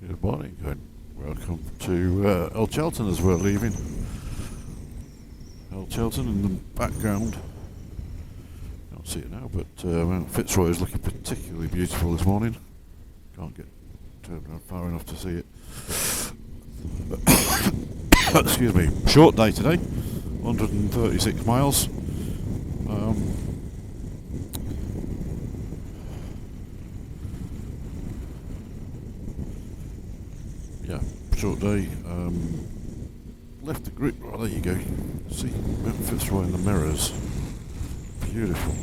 Good morning and welcome to Chalten as we're leaving. Chalten in the background. Can't see it now, but Mt Fitz Roy is looking particularly beautiful this morning. Can't get turned around far enough to see it. Excuse me. Short day today. 136 miles. Yeah, short day. Left the group. Oh, there you go. See Mt Fitz Roy in the mirrors. Beautiful.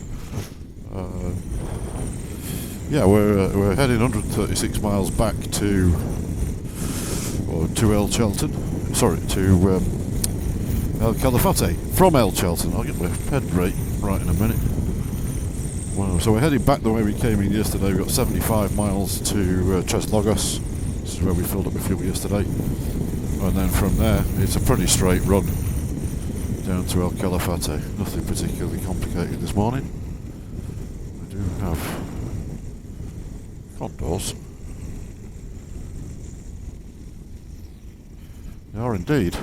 Yeah, we're heading 136 miles back to El Chalten. Sorry, to El Calafate from El Chalten. I'll get my head right in a minute. Wow, so we're heading back the way we came in yesterday. We've got 75 miles to Logos. This is where we filled up the fuel yesterday. And then from there, it's a pretty straight run down to El Calafate. Nothing particularly complicated this morning. We do have condors. They are indeed.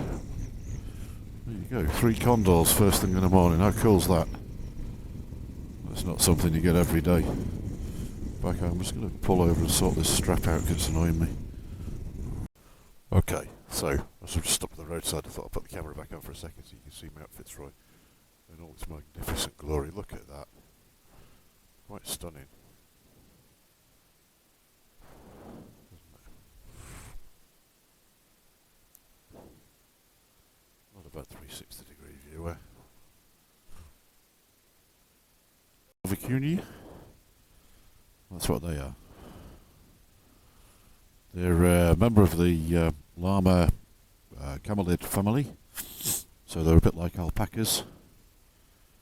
There you go, 3 condors first thing in the morning. How cool's that? That's not something you get every day. Back home, I'm just going to pull over and sort this strap out because it's annoying me. Okay, so as I just stopped at the roadside, I thought I'd put the camera back on for a second so you can see Mt Fitz Roy in all its magnificent glory. Look at that. Quite stunning. Not about 360-degree view, eh? Vicuni? That's what they are. They're a member of the llama camelid family, so they're a bit like alpacas.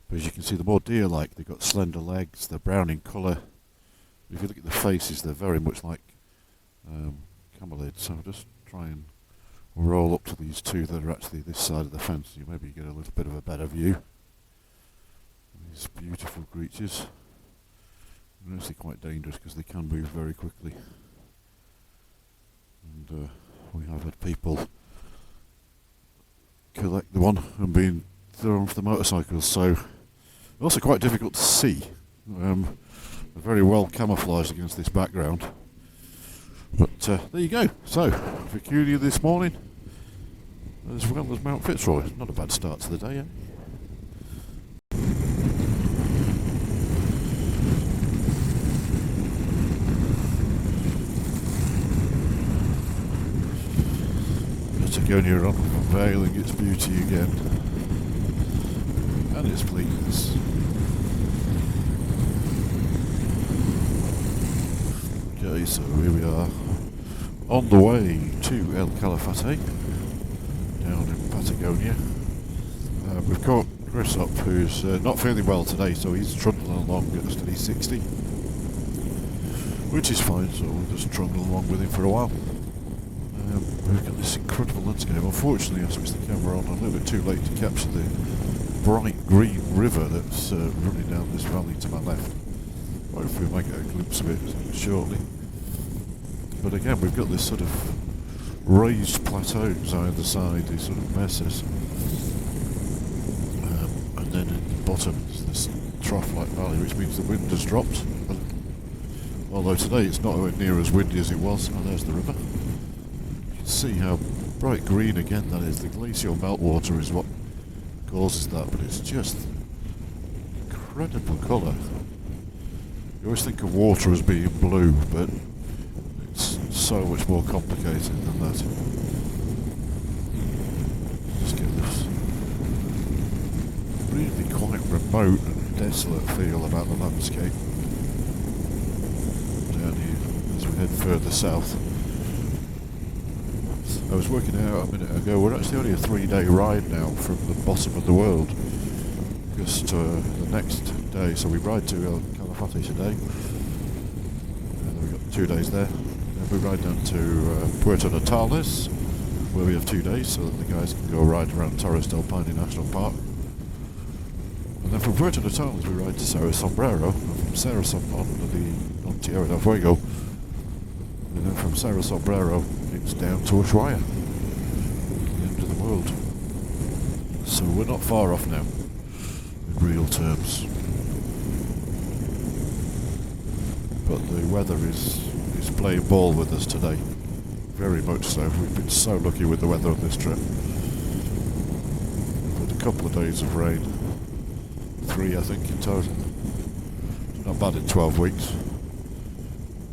But as you can see, they're more deer-like. They've got slender legs, they're brown in colour. If you look at the faces, they're very much like camelids. So I'll just try and roll up to these two that are actually this side of the fence. You maybe get a little bit of a better view. These beautiful creatures. They're actually quite dangerous because they can move very quickly. And we have had people collect the one and being thrown off the motorcycles, so also quite difficult to see. They're very well camouflaged against this background. But there you go. So, Vicuni this morning, as well as Mt Fitz Roy. Not a bad start to the day, eh? Patagonia unveiling its beauty again, and its bleakness. Okay, so here we are on the way to El Calafate down in Patagonia. We've caught Chris up, who's not feeling well today, so he's trundling along at a steady 60, which is fine, so we'll just trundle along with him for a while. We've got this incredible landscape. Unfortunately, I switched the camera on a little bit too late to capture the bright green river that's running down this valley to my left. Hopefully we might get a glimpse of it shortly. But again, we've got this sort of raised plateaus either side, these sort of mesas. And then at the bottom is this trough-like valley, which means the wind has dropped. Although today it's not near as windy as it was. And there's the river. See how bright green again that is. The glacial meltwater is what causes that, but it's just incredible colour. You always think of water as being blue, but it's so much more complicated than that. Just get this really quite remote and desolate feel about the landscape down here as we head further south. I was working out a minute ago, we're actually only a 3-day ride now from the bottom of the world. Just the next day, so we ride to El Calafate today. And then we've got 2 days there. Then we ride down to Puerto Natales, where we have 2 days, so that the guys can go ride around Torres del Paine National Park. And then from Puerto Natales we ride to Cerro Sombrero, and from Cerro Sombrero on Tierra del Fuego And then from Cerro Sombrero, it's down to Ushuaia, the end of the world. So we're not far off now, in real terms. But the weather is playing ball with us today. Very much so. We've been so lucky with the weather on this trip. We've had a couple of days of rain. 3, I think, in total. Not bad in 12 weeks.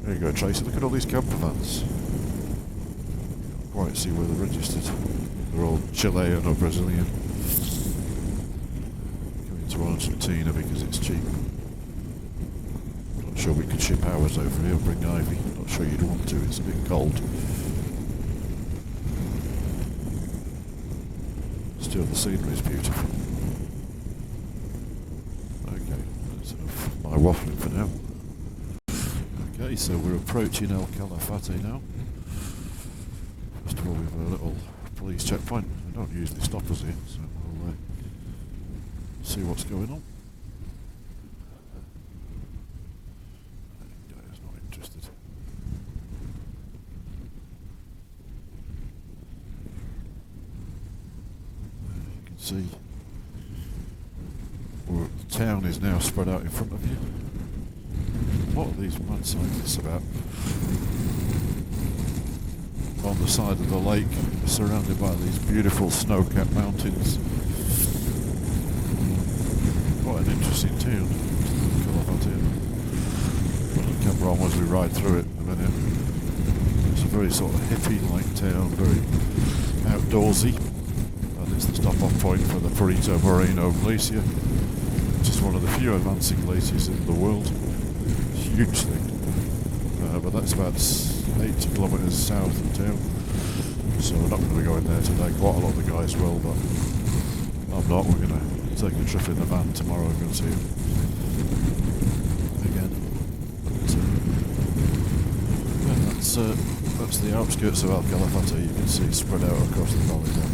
There you go, Tracy. Look at all these camper vans. Can't quite see where they're registered. They're all Chilean or Brazilian. Coming to Argentina because it's cheap. Not sure we could ship ours over here. Bring Ivy. Not sure you'd want to. It's a bit cold. Still, the scenery is beautiful. Okay, that's enough my waffling for now. Okay, so we're approaching El Calafate now. First of all, we have a little police checkpoint. They don't usually stop us here, so we'll see what's going on. Guy's not interested. You can see the town is now spread out in front of you. What are these mad cyclists about? On the side of the lake, surrounded by these beautiful snow-capped mountains. Quite an interesting town. Put the camera on as we ride through it in a minute. It's a very sort of hippie-like town, very outdoorsy. And it's the stop-off point for the Perito Moreno Glacier, which is one of the few advancing glaciers in the world. Huge thing, but that's about 80 kilometres south of town, so we're not going to be going there today. Quite a lot of the guys will, but I'm not. We're going to take a trip in the van tomorrow and go see him again. But, yeah, that's the outskirts of El Calafate. You can see spread out across the valley there.